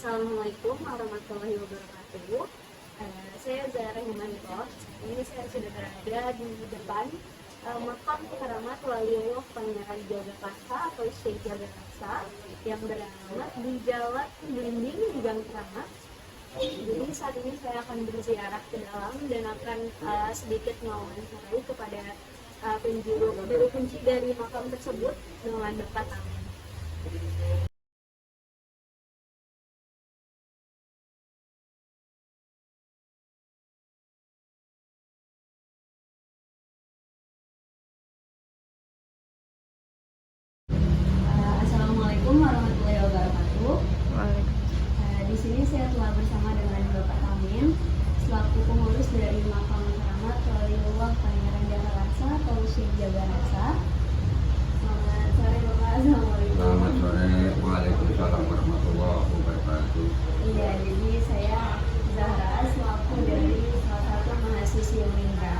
Assalamualaikum warahmatullahi wabarakatuh. Saya Zahra Himanto. Ini saya sudah berada di depan makam keramat Waliullah Pangeran Jagakarsa atau Syekh Jagakarsa yang beralamat di Jalan Belimbing di Gang Keramat. Jadi saat ini saya akan berziarah ke dalam dan akan sedikit mewawancarai kepada penjuru kunci dari makam tersebut dengan dekat. Amin. Assalamualaikum warahmatullahi wabarakatuh. Di sini saya telah bersama dengan Bapak Amin selaku pengurus dari makam keramat Waliullah Pangeran Jagakarsa atau Syekh Jagakarsa. Selamat sore Bapak. Assalamualaikum. Selamat sore. Waalaikumsalam warahmatullahi wabarakatuh. Iya, jadi saya Zahra selaku dari salah satu mahasiswi UNINDRA.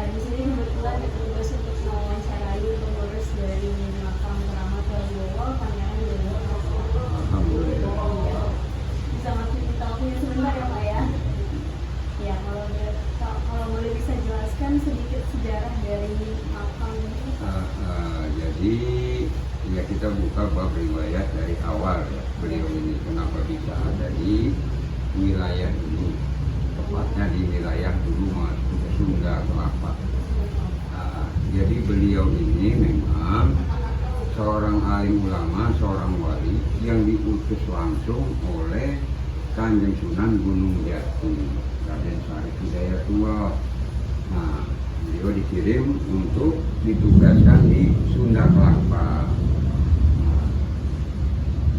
Di sini kebetulan bertugas untuk mewawancarai pengurus dari makam keramat Waliullah Pangeran Jagakarsa. Alhamdulillah. Iya. Bisa masuk kita waktunya sebentar ya Pak ya. Ya, kalau boleh bisa jelaskan sedikit sejarah dari makam ini. Jadi ya kita buka bab riwayat dari awal ya. Beliau ini kenapa bisa ada di wilayah ini, tepatnya di wilayah dulu Sunda Kelapa. Jadi beliau ini memang seorang alim ulama, seorang wali yang diutus langsung oleh Kanjeng Sunan Gunung Jati, Raden Syarif Hidayatullah. Nah, beliau dikirim untuk ditugaskan di Sunda Kelapa.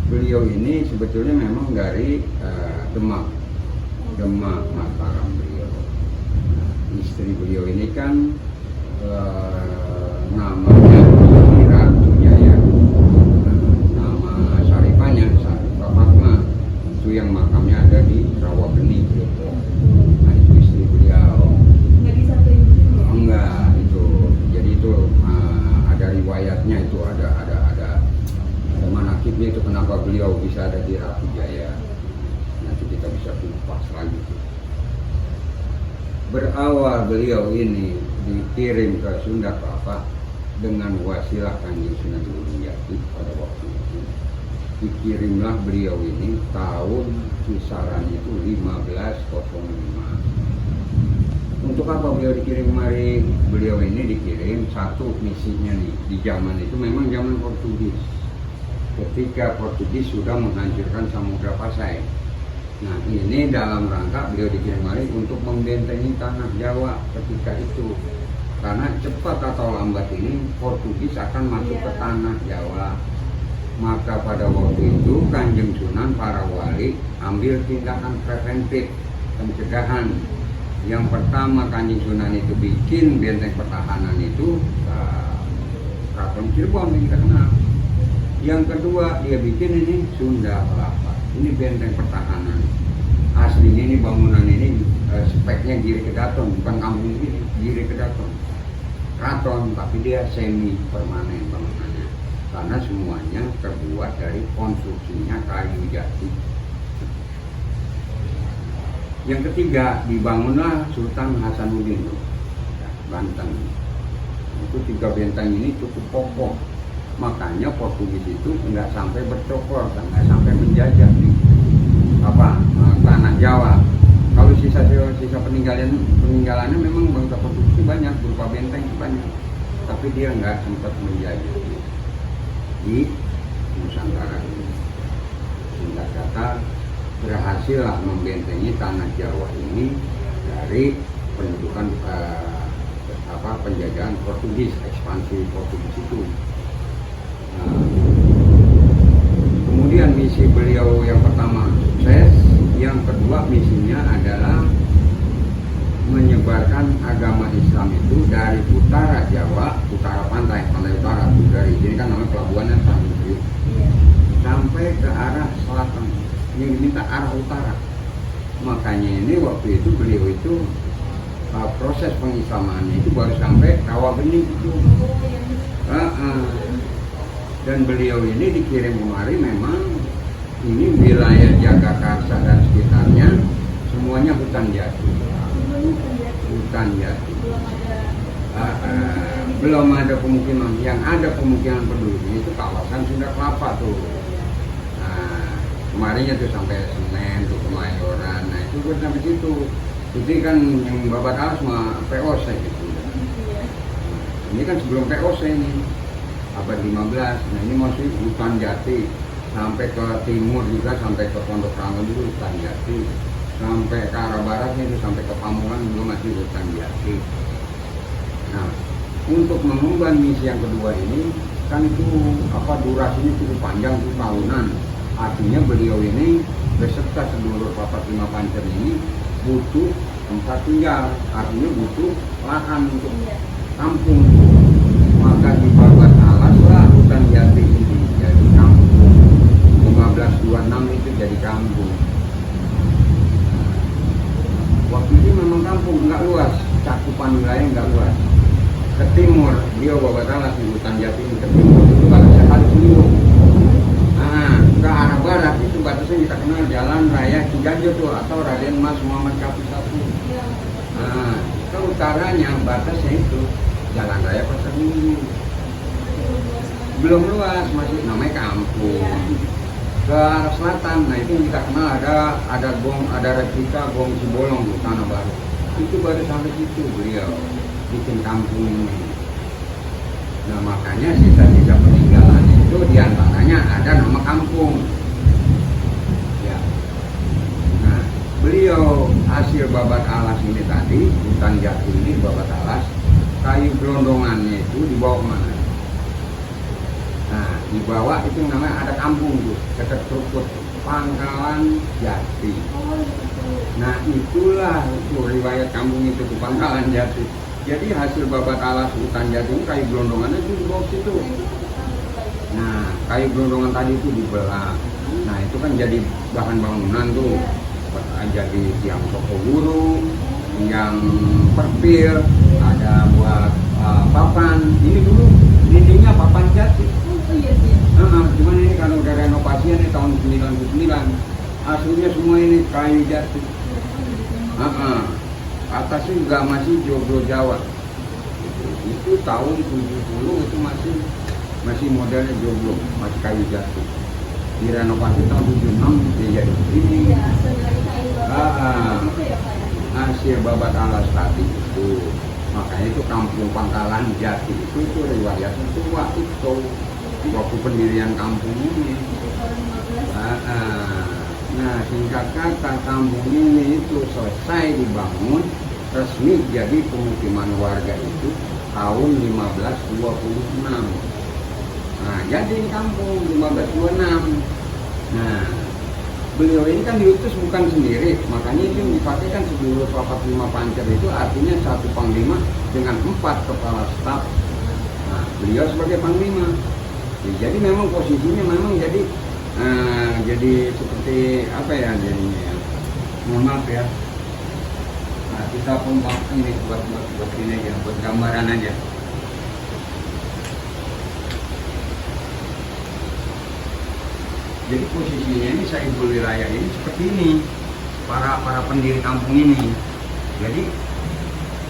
Beliau ini sebetulnya memang dari Demak Mataram beliau. Istri beliau ini kan namanya Ratu Jaya. Nama Syarifahnya Syarifah Fatma. Itu yang makamnya ada di Rawageni. Nah, itu istri beliau. Nggak di satu ibu ya? Enggak, itu. Jadi itu ada riwayatnya, itu ada manakibnya itu kenapa beliau bisa ada di Ratu Jaya. Nanti kita bisa kupas lagi. Berawal beliau ini dikirim ke Sunda Kelapa dengan wasilah Kanjeng Sunan Gunung Jati pada waktu itu. Dikirimlah beliau ini tahun kisaran itu 1505. Untuk apa beliau dikirim kemari? Beliau ini dikirim satu misinya nih, di zaman itu memang zaman Portugis. Ketika Portugis sudah menghancurkan Samudra Pasai. Nah, ini dalam rangka beliau dikirim kemari untuk membentengi tanah Jawa ketika itu. Karena cepat atau lambat ini Portugis akan masuk ke tanah Jawa. Maka pada waktu itu Kanjeng Sunan para wali ambil tindakan preventif, pencegahan. Yang pertama Kanjeng Sunan itu bikin benteng pertahanan itu Keraton Cirebon yang kita kenal. Yang kedua dia bikin ini Sunda Kelapa. Ini benteng pertahanan. Aslinya ini bangunan ini speknya Giri Kedaton, bukan kampung ini, Giri Kedaton. Keraton, tapi dia semi permanen bangunannya. Karena semuanya terbuat dari konstruksinya kayu jati. Yang ketiga, dibangunlah Sultan Hasanuddin, Banten. Itu 3 benteng ini cukup kokoh. Makanya Portugis itu nggak sampai bercokol, nggak sampai menjajah di tanah Jawa. Kalau sisa peninggalannya memang bangsa Portugis banyak, berupa benteng banyak. Tapi dia nggak sempat menjajah di Nusantara ini. Sehingga kata berhasil membentengi tanah Jawa ini dari pendudukan penjajahan Portugis, ekspansi Portugis itu. Kemudian misi beliau yang pertama sukses, yang kedua misinya adalah menyebarkan agama Islam itu dari utara Jawa, utara pantai utara, dari sini kan namanya pelabuhannya Tanjung Priok, sampai ke arah selatan. Yang diminta arah utara. Makanya ini waktu itu beliau itu proses pengislamannya itu baru sampai Rawageni itu. Dan beliau ini dikirim kemari memang ini wilayah Jagakarsa dan sekitarnya semuanya hutan jati. Hutan jati. Belum ada pemukiman. Yang ada pemukiman penduduk itu kawasan Sunda Kelapa tuh. Kemarinnya tuh sampai Senen, tuh Kemayoran. Nah itu gue sampai situ. Jadi kan yang Babat Alas mah POC gitu. Ini kan sebelum POC ini abad 15. Nah ini masih hutan jati. Sampai ke timur juga, sampai ke Pondok Rangon dulu hutan jati. Sampai ke arah baratnya itu sampai ke Pamulang juga masih hutan jati. Nah, untuk mengemban misi yang kedua ini kan itu durasinya cukup panjang tuh, tahunan. Artinya beliau ini beserta seluruh Papat Lima Pancer ini butuh tempat tinggal, artinya butuh lahan untuk kampung. Maka di Babat Alas lah hutan jati ini jadi kampung. 1526 itu jadi kampung. Waktu itu memang kampung, nggak luas, cakupan wilayah nggak luas. Ke timur, dia Babat Alas di hutan jati ini ke timur itu batasnya Kali Ciliwung. Nah, ke arah barat itu batasnya kita kenal Jalan Raya Ciganjur tuh, atau Raden Mas Muhammad Kapi 1. Nah, ke utaranya batasnya itu Jalan Raya Pasar Minggu. Belum luas, masih namanya kampung. Ke arah selatan, nah itu yang kita kenal ada replika Gong Cibolong di Tanah Baru. Itu baru sampai situ beliau bikin kampung ini. Nah makanya sisa-sisa peninggalan itu diantaranya ada nama kampung. Ya. Nah beliau hasil Babat Alas ini tadi, hutan jati ini Babat Alas, kayu gelondongannya itu dibawa kemana? Nah dibawa itu namanya ada kampung tuh, dekat Krukut, Pangkalan Jati. Nah itulah itu riwayat kampung itu tuh, Pangkalan Jati. Jadi hasil Babat Alas hutan jati ini kayu gelondongannya itu dibawa situ. Nah kayu gelondongan tadi itu dibelah. Nah itu kan jadi bahan bangunan tuh, jadi tiang toko guru, yang perpil, ada buat papan. Ini dulu dindingnya papan jati. Cuman ini kan udah renovasi ini tahun 99. Aslinya semua ini kayu jati. Atasnya juga masih joglo Jawa. Itu tahun 70 itu masih modelnya joglo, masih kayu jati. Direnovasi tahun 76 dia jadi begini. Hasil Babat Alas tadi itu. Makanya itu kampung Pangkalan Jati itu riwayatnya tua itu. Waktu pendirian kampung ini. Nah singkat kata kampung ini itu selesai dibangun, resmi jadi pemukiman warga itu tahun 1526. Nah jadi ini kampung 1526. Nah beliau ini kan diutus bukan sendiri, makanya itu yang dipakai kan seluruh Papat Lima Pancer itu artinya satu panglima dengan 4 kepala staf. Nah beliau sebagai panglima. Jadi memang posisinya memang jadi seperti apa ya jadinya ya. Mohon maaf ya. Nah, kita pompak ini buat ini aja, buat gambaran aja. Jadi posisinya ini Saibul Wilayah ini seperti ini. Para pendiri kampung ini. Jadi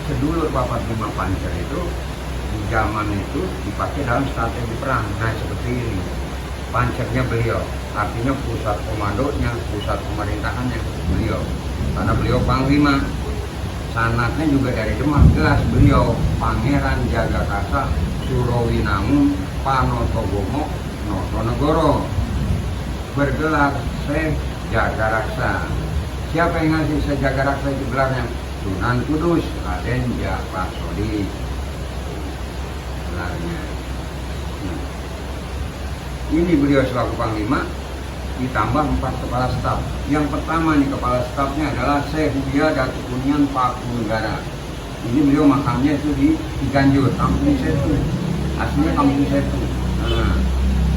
sedulur Papat Lima Pancer itu di zaman itu dipakai dalam strategi perang. Nah seperti ini. Pancernya beliau, artinya pusat komandonya, pusat pemerintahannya beliau. Karena beliau panglima, sanatnya juga dari Demak, jelas beliau Pangeran Jagakarsa Surowinangun Panotogomo Notonegoro, bergelar Syekh Jagaraksa. Siapa yang ngasih Syekh Jagaraksa itu gelarnya? Sunan Kudus Raden Japasodi gelarnya. Ini beliau selaku panglima ditambah 4 kepala staf. Yang pertama nih kepala stafnya adalah Syekh Buya Datuk Kunian Pakunegara. Ini beliau makamnya itu di Ciganjur, Kampung Setu. Aslinya Kampung Setu.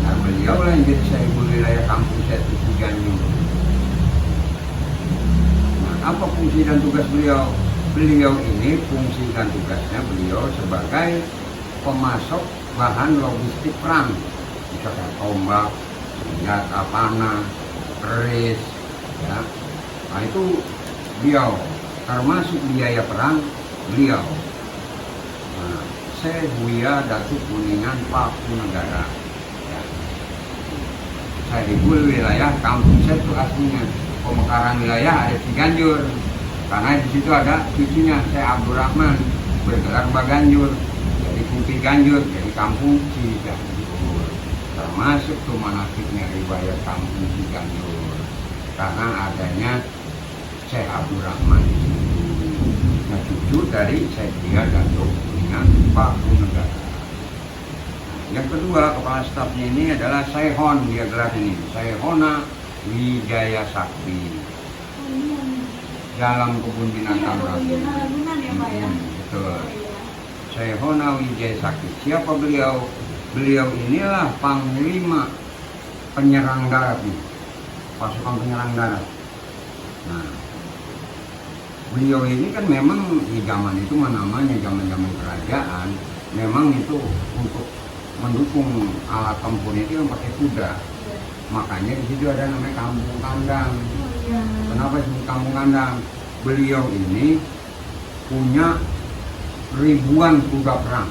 Nah beliau lah yang jadi Saibul Wilayah Kampung Setu Ciganjur. Nah apa fungsi dan tugas beliau? Beliau ini fungsi dan tugasnya beliau sebagai pemasok bahan logistik perang. Misalkan tombak, senjata panah, keris, ya. Nah itu beliau, termasuk biaya perang beliau. Nah, saya Buya Datuk Kuningan Pakunegara. Ya. Saya di wilayah kampung saya itu aslinya pemekaran wilayah ada Ciganjur. Karena di situ ada cucunya saya Abdurrahman bergelar Baganjur, jadi Kupi Ganjur, jadi kampung Ciganjur. Termasuk tuh manakibnya riwayat kampung Ciganjur karena adanya Syekh Abdurrahman di situ. Nah, cucu dari Syekh Buya Datuk Kuningan Pakunegara. Yang kedua, kepala stafnya ini adalah Sehon, dia gelar ini, Sehona Wijaya Sakti. Dalam kebun binatang Ragunan ya, betul. Sehona Wijaya Sakti. Siapa beliau? Beliau inilah panglima penyerang darat nih, pasukan penyerang darat. Nah, beliau ini kan memang di zaman itu namanya zaman kerajaan, memang itu untuk mendukung alat tempur itu yang pakai kuda. Makanya di situ ada namanya kampung kandang. Kenapa disebut kampung kandang? Beliau ini punya ribuan kuda perang.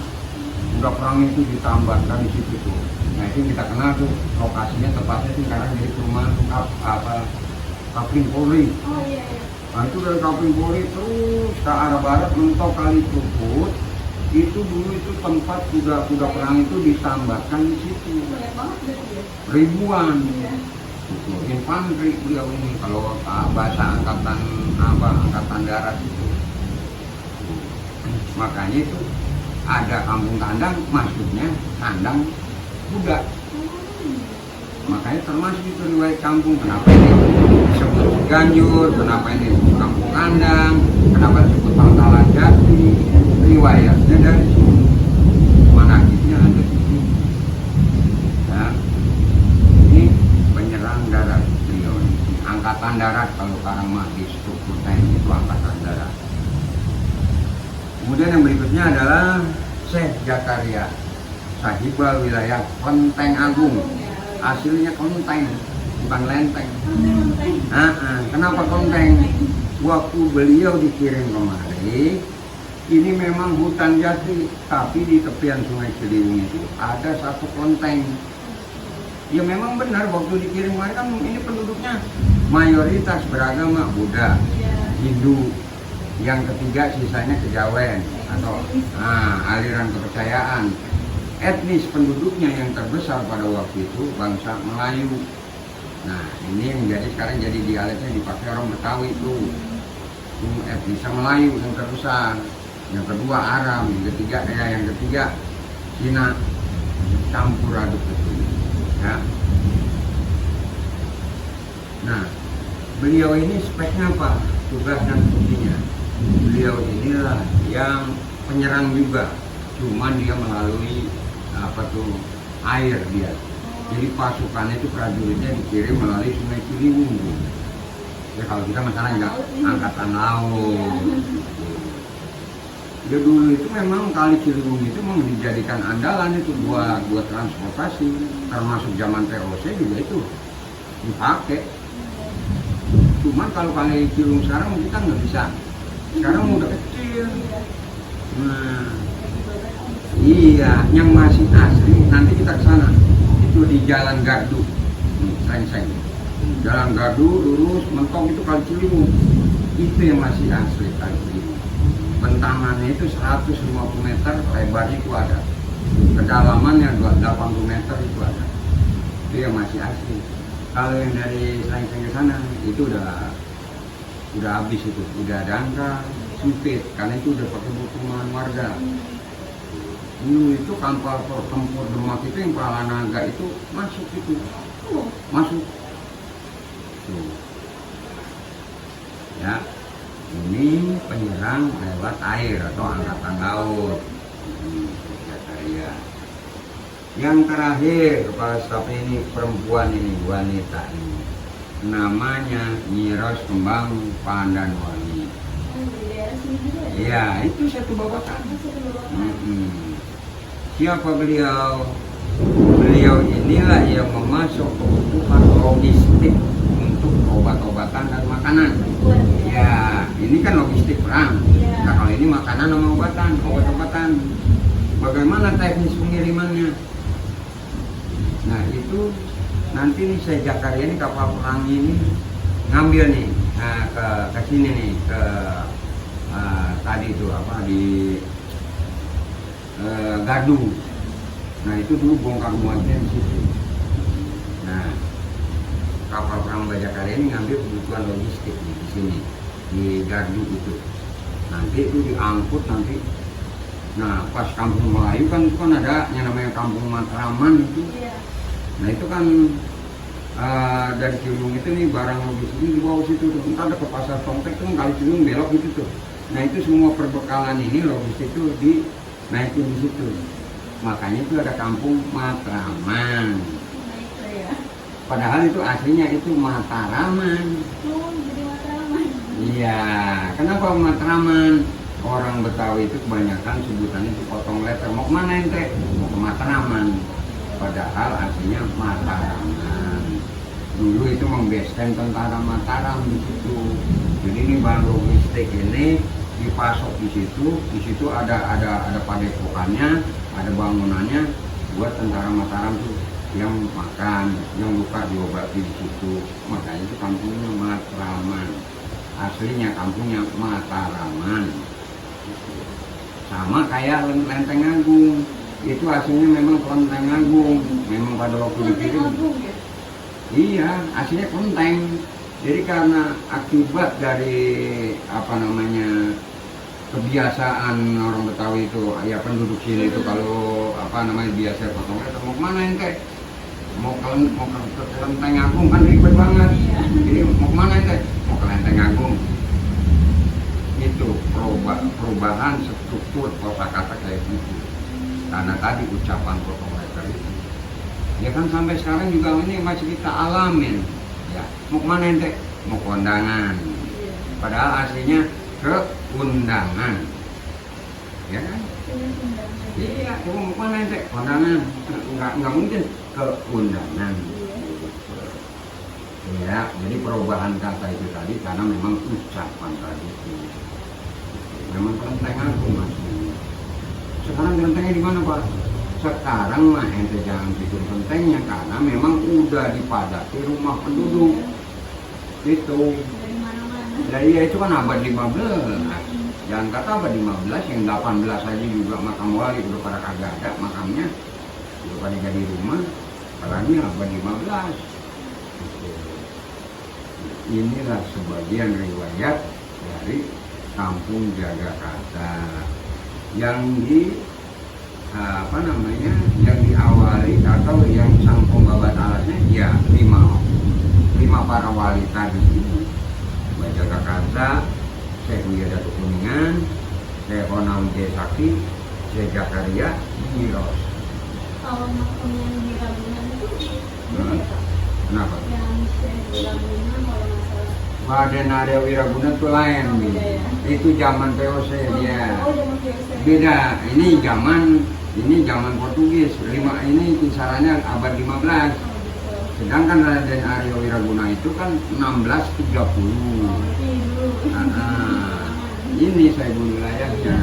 Kuda perang itu ditambahkan di situ tuh. Nah itu kita kenal tuh lokasinya tepatnya sih sekarang jadi perumahan Kapling Polri. Nah itu dari Kapling Polri terus ke arah barat mentok Kali Kerukut. Itu dulu itu tempat kuda-kuda perang itu ditambahkan di situ. Ribuan. Itu infanteri beliau ini kalau bahasa angkatan darat itu. Makanya itu ada kampung kandang, maksudnya kandang kuda. Makanya termasuk itu riwayat kampung. Kenapa ini disebut Ciganjur, kenapa ini kampung kandang, kenapa disebut Pangkalan Jati, riwayatnya dari sini, manakibnya ada di sini. Ya. Ini penyerang darat beliau ini. Angkatan darat kalau sekarang mah di struktur TNI itu angkatan darat. Kemudian yang berikutnya adalah Syekh Zakaria Sahibal wilayah Kelenteng Agung. Aslinya kelenteng, bukan lenteng. Kenapa kelenteng? Waktu beliau dikirim kemari, ini memang hutan jati, tapi di tepian Sungai Ciliwung itu ada satu kelenteng. Ya memang benar waktu dikirim kemari kan ini penduduknya mayoritas beragama Buddha, Hindu. Yang ketiga sisanya Kejawen atau aliran kepercayaan. Etnis penduduknya yang terbesar pada waktu itu bangsa Melayu. Nah ini menjadi sekarang jadi dialeknya dipakai orang Betawi itu etnis Melayu yang terbesar. Yang kedua Arab, yang ketiga Cina, campur aduk itu. Ya. Nah beliau ini speknya apa? Tugas dan fungsinya. Beliau inilah yang penyerang juga, cuman dia melalui air dia. Jadi pasukannya itu prajuritnya dikirim melalui Sungai Ciliwung. Ya kalau kita masalahnya angkatan laut. Ya dulu itu memang Kali Ciliwung itu memang dijadikan andalan itu buat transportasi, termasuk zaman VOC juga itu dipakai. Cuman kalau Kali Ciliwung sekarang kita nggak bisa. Sekarang udah kecil. Nah, iya, yang masih asli nanti kita ke sana. Itu di Jalan Gardu, Seng. Jalan Gardu lurus mentok itu Kali Ciliwung. Itu yang masih asli Kali Ciliwung. Bentangannya itu 150 meter, lebarnya itu ada. Kedalamannya 80 meter itu ada. Itu yang masih asli. Kalau yang dari Seng ke sana itu udah habis itu, udah dangkal, sempit, karena itu udah pakai perumahan warga. Dulu itu kapal tempur Demak itu yang Pala Naga itu masuk itu, masuk. Tuh. Ya, ini penyerang lewat air atau angkatan laut. Ya. Yang terakhir kepala staf ini perempuan ini, wanita ini. Namanya Nyiros Kembang Pandanwangi. Iya, itu satu babakan. Siapa beliau? beliau inilah yang memasuk kebutuhan logistik untuk obat-obatan dan makanan. Ya, ini kan logistik perang. Nah, kalau ini makanan sama obat-obatan. Bagaimana teknis pengirimannya? Nah, itu nanti nih saya Jakaria ini kapal perang ini ngambil nih ke sini nih ke tadi itu apa di Gardu. Nah, itu dulu bongkar muatnya di situ. Nah, kapal perang Bajakaria ini ngambil kebutuhan logistik nih, di sini di Gardu itu. Nanti itu diangkut nanti. Nah, pas Kampung Melayu kan itu kan ada yang namanya Kampung Matraman itu. Nah, itu kan dari Ciliwung itu nih barang logistik ini dibawa situ tuh. Ntar ada ke pasar Tongtek tuh kali Ciliwung belok gitu tuh. Nah, itu semua perbekalan ini logistik itu dinaikin di situ. Makanya itu ada Kampung Matraman. Padahal itu aslinya itu Mataraman. Jadi Matraman. Iya, kenapa Matraman? Orang Betawi itu kebanyakan sebutannya itu potong letter. Mau kemana ente? Mau ke Matraman. Padahal aslinya Mataraman. Dulu itu membaskan tentara Mataram di situ. Jadi ini bahan logistik ini dipasok di situ. Di situ ada padepokannya, ada bangunannya buat tentara Mataram tuh yang makan, yang luka diobati di situ. Makanya itu kampungnya Matraman. Aslinya kampungnya Mataraman. Sama kayak Lenteng Agung. Itu aslinya memang Kelenteng Agung. Memang pada waktu dikirim. Iya, aslinya Kelenteng. Jadi karena akibat dari kebiasaan orang Betawi itu, ya penduduk sini itu kalau biasa potong letter, mau kemana ente? Mau ke Kelenteng Agung kan ribet banget. Jadi mau kemana ente? Mau ke Lenteng Agung. Itu perubahan struktur kosakata kayak gitu. Karena tadi ucapan potong letter itu. Ya kan sampai sekarang juga ini masih kita alamin. Ya, mau kemana ente? Mau ke undangan. Padahal aslinya ke undangan. Ya kan? Iya, mau kemana ente? Undangan. Enggak mungkin ke undangan. Ya, jadi perubahan kata itu tadi karena memang ucapan tadi itu. Memang Kelenteng Agung masih. Sekarang kelentengnya di mana, Pak? Sekarang mah ente jangan bikin kelentengnya karena memang udah dipadati rumah penduduk. Itu. Ya iya, itu kan abad 15. Jangan kata abad 15, yang 18 aja juga makam wali udah pada kagak ada makamnya. Udah pada jadi rumah. Apalagi abad 15. Inilah sebagian riwayat dari Kampung Jagakarsa yang yang diawali atau yang sang pembabat alasnya ya lima para wali tadi ini. Mbak Jagakarsa, Syekh Buya Datuk Kuningan, Syekh Honam J. Sakti, Syekh Jakaria, Miros. Kalau makam yang di Ragunan itu Kenapa? yang di Ragunan kalau nggak salah. Raden Arya Wiraguna itu lain, itu zaman VOC dia. Beda, ini zaman Portugis. Ini kisarannya abad 15. Sedangkan Raden Arya Wiraguna itu kan 1630. Ini saya wilayahnya.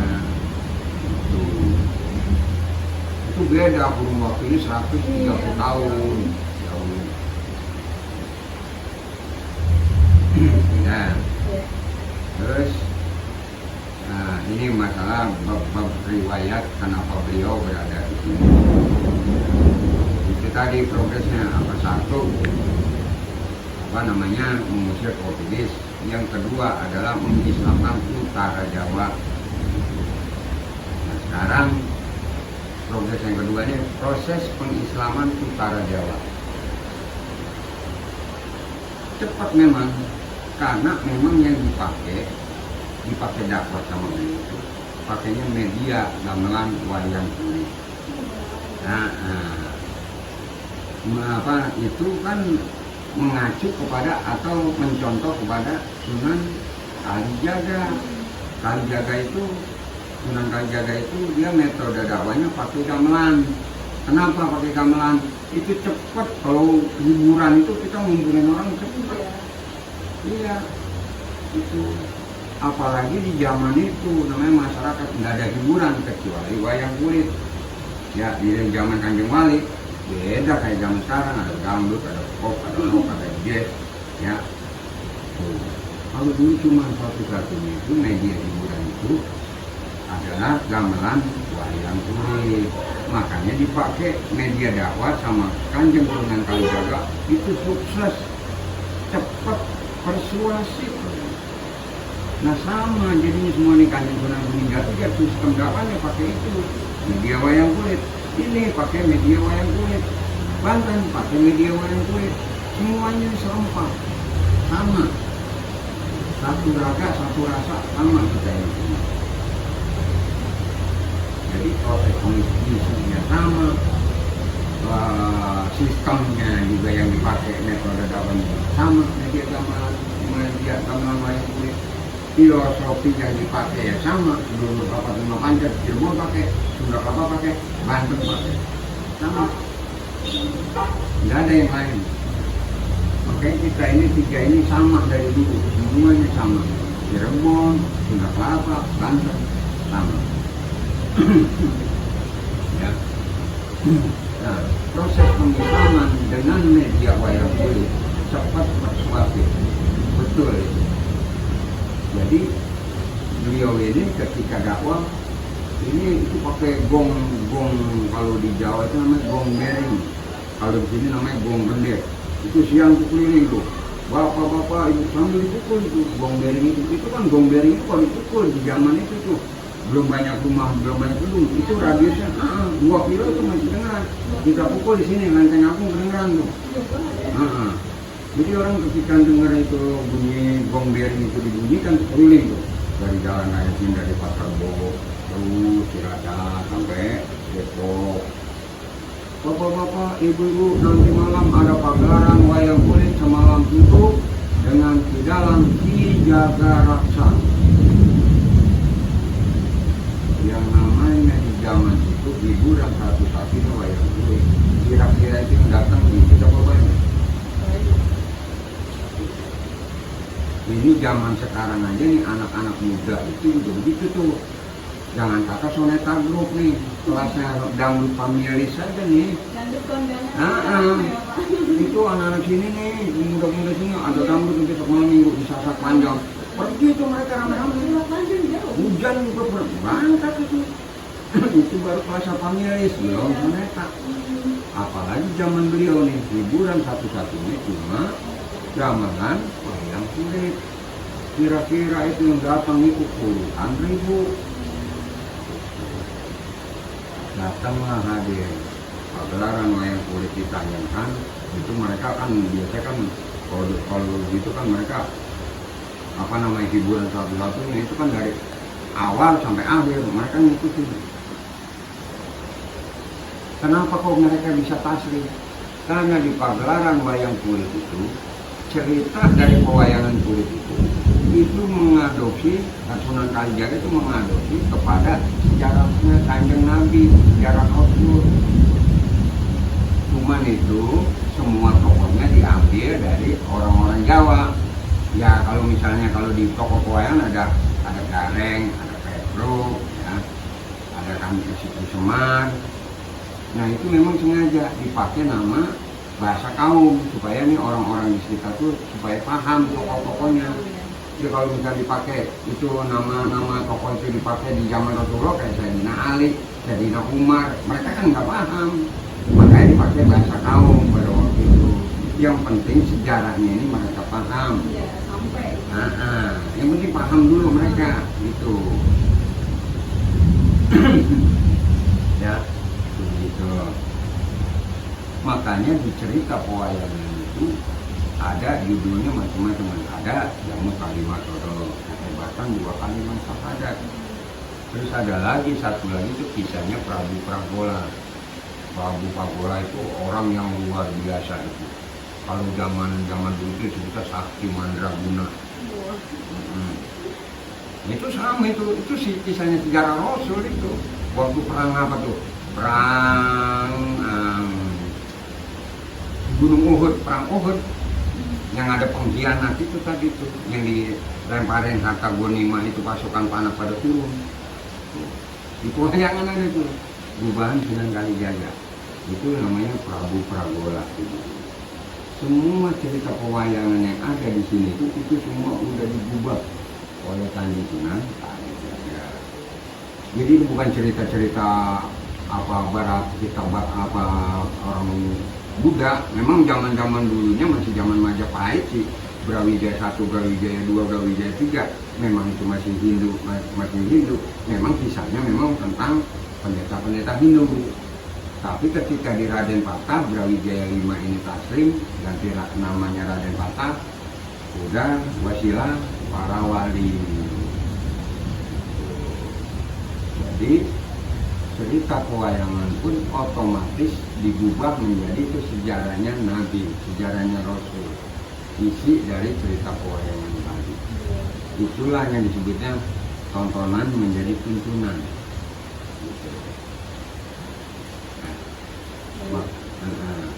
Itu beda kurun waktu ini 130 tahun. Ya. Terus ini masalah bab riwayat kenapa beliau berada di sini. Itu tadi progresnya satu mengusir Portugis, yang kedua adalah mengislamkan utara Jawa. Nah, sekarang progres yang kedua ini proses pengislaman utara Jawa. Cepat memang, karena memang yang dipakai dakwah sama itu pakainya media gamelan wayang kulit. Itu kan mengacu kepada atau mencontoh kepada Sunan Kalijaga. Sunan Kalijaga itu dia metode dakwahnya pakai gamelan. Kenapa pakai gamelan? Itu cepat, kalau hiburan itu kita ngumpulin orang cepat. Iya, itu. Apalagi di zaman itu namanya masyarakat nggak ada hiburan kecuali wayang kulit. Ya di zaman Kanjeng Wali beda kayak zaman sekarang, ada dangdut, ada pop, ada rock, ada jazz. Ya. Tuh. Kalau dulu cuma satu-satunya itu media hiburan itu adalah gamelan wayang kulit. Makanya dipakai media dakwah sama Kanjeng Sunan Kalijaga itu sukses, cepat, persuasif. Nah sama jadinya semua nih Kanjeng Sunan meninggal dia sistem dakwahnya pakai itu media wayang kulit. Ini pakai media wayang kulit. Banten pakai media wayang kulit. Semuanya serempak sama. Satu raga, satu rasa sama kita ini. Jadi proses pengisinya sama, sistemnya juga yang dipakai metode dakwahnya sama, media gamelan wayang kulit. Filosofi yang dipakai ya sama, dulu Bapak Tengah Panjat, Cirebon pakai, Sunda Kelapa pakai, Banten pakai, sama. Nggak ada yang lain. Makanya kita ini tiga ini sama dari dulu, semuanya sama. Cirebon, Sunda Kelapa, Banten, sama. Ya. Nah, proses pemisahan dengan media wayang kulit cepat persuasif, betul itu. Jadi beliau ini ketika dakwah ini itu pakai gong kalau di Jawa itu namanya gong bering, kalau di sini namanya gong bender. Itu siang tuh keliling tuh, bapak-bapak ibu sambil dipukul itu gong bering itu kan gong bering itu kalau dipukul di zaman itu tuh belum banyak rumah, belum banyak gedung, itu radiusnya 2 kilo itu masih kedengeran. Kita pukul di sini lanteng aku kedengeran tuh. Jadi orang ketika dengar itu bunyi gong bering itu dibunyikan keliling tuh dari jalan raya sini, dari Pasar Bo terus Ciracas sampai Depok. Bapak-bapak, ibu-ibu, nanti malam ada pagelaran wayang kulit semalam tutup dengan hidalan Ki Jaga Raksa. Yang namanya di zaman itu hiburan satu-satunya wayang kulit. Kira-kira itu yang datang di kita banyak. Ini zaman sekarang aja nih anak-anak muda itu udah begitu tuh. Jangan kata soneta grup nih, kelasnya dangdut familis saja nih. Dangdut kondangan. Itu anak-anak sini nih, muda-muda sini ada dangdut besok malam minggu di Sasak Panjang. Pergi itu mereka ramai-ramai. Hujan juga berangkat itu. Itu baru kelas familis, belum soneta. Apalagi zaman beliau nih, hiburan satu-satunya cuma gamelan wayang kulit. Kira-kira itu yang datang itu puluhan ribu. Datanglah hadir pagelaran wayang kulit ditayangkan, itu mereka kan biasa kan kalau gitu kan mereka apa namanya hiburan satu-satunya itu kan dari awal sampai akhir mereka ngikutin. Kenapa kok mereka bisa taslim? Karena di pagelaran wayang kulit itu cerita dari pewayangan kulit itu mengadopsi, Sunan Kalijaga itu mengadopsi kepada sejarahnya Kanjeng Nabi, sejarah Rasul. Cuman itu semua tokohnya diambil dari orang-orang Jawa. Ya kalau misalnya kalau di toko pewayangan ada Gareng, ada Petro, ya, ada Situ Semar. Nah itu memang sengaja dipakai nama bahasa kaum supaya nih orang-orang di sekitar tuh supaya paham tokoh-tokohnya. Jadi kalau misalnya dipakai itu nama-nama tokoh itu dipakai di zaman Rasulullah kayak Sayyidina Ali, Sayyidina Umar, mereka kan nggak paham, makanya dipakai bahasa kaum pada waktu itu. Yang penting sejarahnya ini mereka paham. Ya, sampai. Yang penting paham dulu mereka gitu. Ya, begitu. Makanya di cerita pewayangan itu ada judulnya macam-macam, ada yang kalimat atau kehebatan 2 kalimat syahadat. Terus ada lagi satu lagi itu kisahnya Prabu Pragola. Prabu Pragola itu orang yang luar biasa itu. Kalau zaman dulu itu kita sakti mandraguna. Itu sama itu sih kisahnya sejarah Rasul itu. Waktu perang apa tuh? perang Gunung Uhud, perang Uhud, yang ada pengkhianat itu tadi tuh, yang dilemparin harta gonimah itu pasukan panah pada turun. Itu wayangan ada tuh, Gubahan Sunan Kalijaga. Itu namanya Prabu Pragola. Semua cerita pewayangan yang ada di sini itu semua udah digubah oleh Kanjeng Sunan Kalijaga. Jadi itu bukan cerita-cerita apa barat, kita apa orang Buddha. Memang zaman-zaman dulunya masih zaman Majapahit sih. Brawijaya 1, Brawijaya 2, Brawijaya 3 memang itu masih Hindu. Memang kisahnya memang tentang pendeta-pendeta Hindu. Tapi ketika di Raden Patah, Brawijaya 5 ini taslim, ganti namanya Raden Patah, udah wasilah para wali. Jadi cerita pewayangan pun otomatis digubah menjadi itu sejarahnya Nabi, sejarahnya Rasul. Isi dari cerita pewayangan tadi. Itulah yang disebutnya tontonan menjadi tuntunan. Gitu.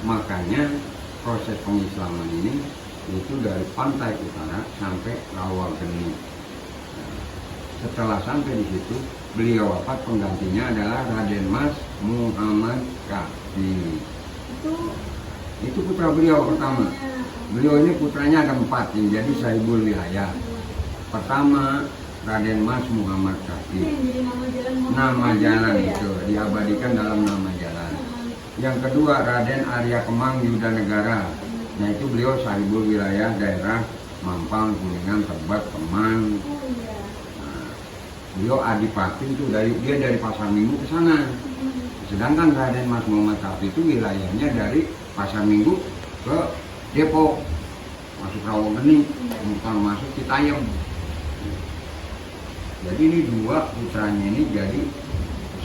Makanya proses pengislaman ini itu dari pantai utara sampai Rawageni. Setelah sampai di situ, beliau wafat, penggantinya adalah Raden Mas Muhammad Kahfi. Itu putra beliau pertama. Beliau ini putranya ada 4 yang jadi Sahibul Wilayah. Pertama Raden Mas Muhammad Kahfi. Nama jalan itu diabadikan dalam nama jalan. Yang kedua Raden Arya Kemang Yuda Negara. Nah itu beliau Sahibul Wilayah daerah Mampang, Kuningan, Tebet, Kemang. Beliau adipati itu dia dari Pasar Minggu ke sana. Sedangkan Raden Mas Muhammad Kahfi itu wilayahnya dari Pasar Minggu ke Depok, masuk Rawageni, bukan masuk Citayam. Jadi ini 2 putranya ini jadi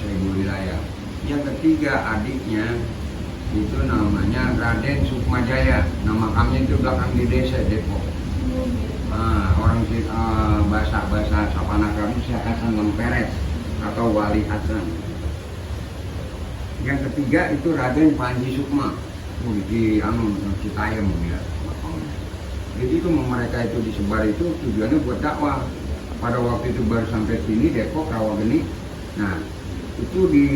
Sahibul Wilayah. Yang ketiga adiknya itu namanya Raden Sukmajaya. Nama kami itu belakang di desa Depok. Orang bahasa Sapana kami Syekh Hasan Lemperes atau Wali Hasan. Yang ketiga itu Raden Panji Sukma di Citayam ya. Jadi itu mereka itu disebar itu tujuannya buat dakwah. Pada waktu itu baru sampai sini Depok, Rawageni. Nah itu di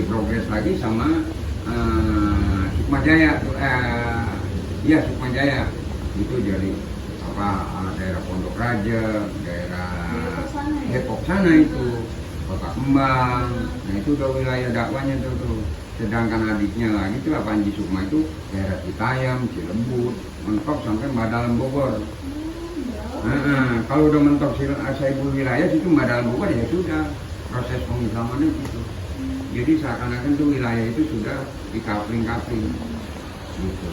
progres lagi sama Sukmajaya. Sukmajaya itu jadi daerah Pondok Raja, daerah Depok sana itu, Kota Kembang. Nah itu udah wilayah dakwahnya tuh. Sedangkan adiknya lagi itu Panji Sukma itu daerah Citayam, Cilebut, mentok sampai Badalam Bogor. Kalau udah mentok Sahibul Wilayah itu Badalam Bogor ya sudah proses pengislamannya gitu. Jadi seakan-akan tuh wilayah itu sudah dikapling-kapling gitu.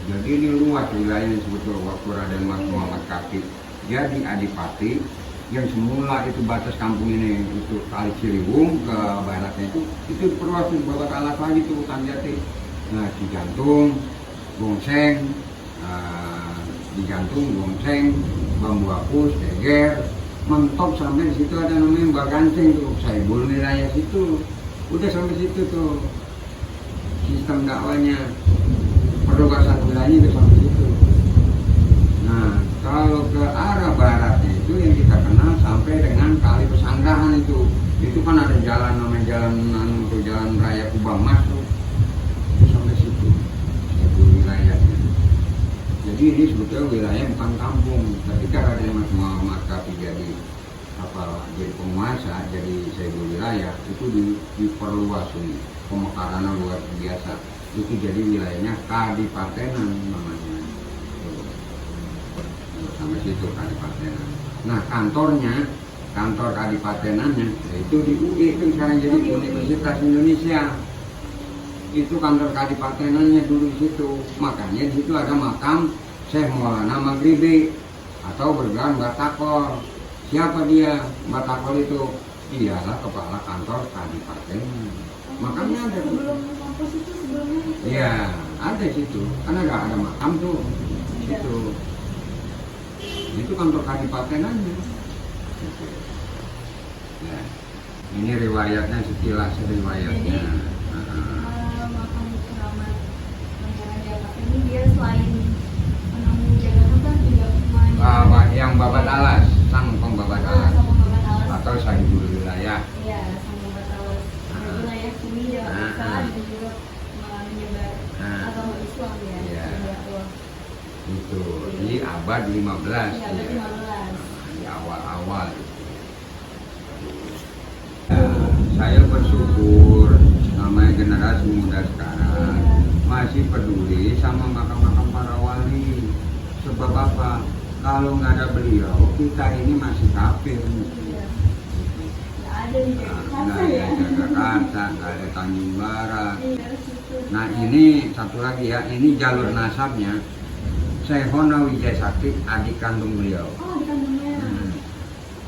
Jadi ini luas wilayahnya sebetulnya waktu Raden Mas Muhammad Kahfi jadi adipati. Yang semula itu batas kampung ini itu Kali Ciliwung ke baratnya itu diperluas beberapa alat lagi tuh hutan jati. Nah Cijantung, Gongseng, Bambu Apus, Teger, mentok sampai di situ ada namanya Mbak Ganceng tuh, Sahibul Wilayah situ. Udah sampai situ tuh sistem dakwanya. Perluasan wilayahnya itu sampai situ. Nah, kalau ke arah baratnya itu yang kita kenal sampai dengan Kali Pesanggrahan itu kan ada jalan namanya jalan raya Kubang Mas tuh. Itu sampai situ. Itu wilayahnya. Jadi ini sebetulnya wilayah bukan kampung. Ketika Raden Mas Muhammad Kahfi jadi penguasa, jadi Sahibul Wilayah itu diperluas ini. Pemekarannya luar biasa. Itu jadi wilayahnya Kadipatenan namanya. Sampai situ Kadipatenan. Nah kantor Kadipatenannya itu di UI itu sekarang jadi Universitas Indonesia. Itu kantor Kadipatenannya dulu di situ. Makanya di situ ada makam Syekh Maulana Maghribi atau bergelar Batakor. Siapa dia? Batakor itu ialah kepala kantor Kadipatenan. Makamnya ada. Iya, ada situ. Karena nggak ada makam tuh situ. Itu kantor Kadipatenannya. Ya. Ini riwayatnya, sekilas riwayatnya. Makam keramat Pangeran Jakarta ini dia selain menanggung Jakarta kan juga Yang babat alas, sang pembabat alas sama babat alas. atau sahibul wilayah. Iya, sama babat alas. Wilayah sini Jakarta dan juga menyebar agama Islam ya. Iya. Dakwah. Itu di abad 15. Iya, abad ya. 15. Di awal-awal. Ya, saya bersyukur namanya generasi muda sekarang masih peduli sama makam-makam para wali. Sebab apa? Kalau nggak ada beliau, kita ini masih kafir. Iya. Nggak ada di Jakarta Nggak ya. ada Jakarta, nggak ada Tanjung Barat. Iya, situ. Nah ini satu lagi ya, ini jalur nasabnya. Sehona Wijaya Sakti, adik kandung beliau. Oh, di kandungnya.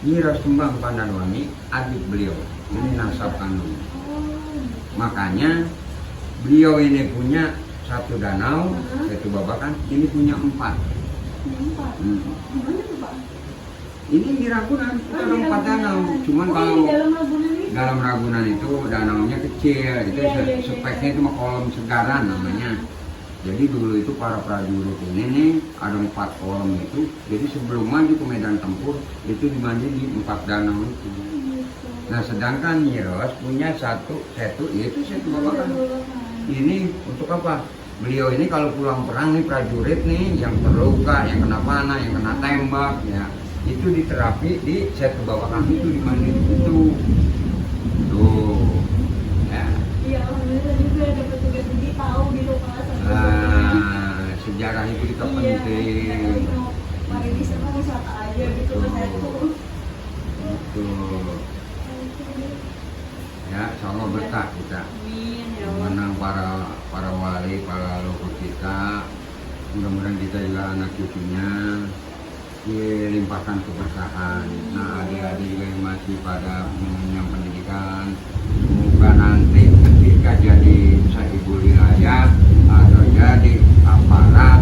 Nyi Sumbang Pandanwangi, adik beliau. Ini nasab kandung. Oh, Makanya beliau ini punya satu danau, yaitu Babakan. Ini punya 4. empat. Gimana tuh Pak? Ini di Ragunan, itu ada 4 danau. Cuman Oh, kalau di dalam Ragunan ini? dalam Ragunan itu danaunya kecil, itu Iya. speknya itu mah kolam segaran namanya. Jadi dulu itu para prajurit ini nih ada 4 kolam itu. Jadi sebelum maju ke medan tempur itu dimandi di 4 danau itu. Nah sedangkan Nyiros punya satu yaitu Setu Babakan. Ini untuk apa? Beliau ini kalau pulang perang nih prajurit nih yang terluka, yang kena panah, yang kena tembak ya itu diterapi di Setu Babakan itu dimandi di situ. Tuh. Ya. Iya, alhamdulillah juga dapat tugas jadi tahu gitu Pak. Sejarah itu kita Iya, penting. mari wisata aja gitu ke Setu. Betul. Ya, insyaallah berkah kita. Amin ya Allah. Menang para wali, para leluhur kita. Mudah-mudahan kita juga anak cucunya dilimpahkan keberkahan. Nah, adik-adik juga yang masih pada mengenyam pendidikan, semoga nanti ketika jadi sahibul wilayah atau jadi aparat,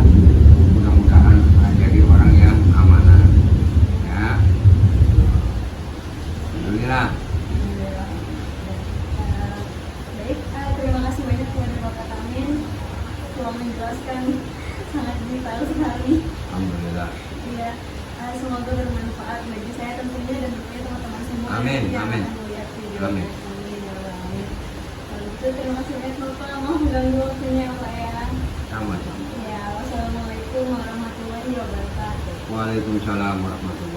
mudah-mudahan jadi orang yang amanah. Ya, alhamdulillah. Baik, terima kasih banyak kepada Bapak Tamin telah menjelaskan sangat detail sekali. Alhamdulillah. Iya, semoga bermanfaat bagi saya tentunya dan tentunya teman-teman semua. Amin, yang amin. akan melihat video. Amin. Amin, ya Allah, amin. Kalau gitu terima kasih banyak Bapak, mau mengganggu waktunya Pak ya. Sama-sama. Ya, wassalamualaikum warahmatullahi wabarakatuh. Waalaikumsalam warahmatullahi wabarakatuh.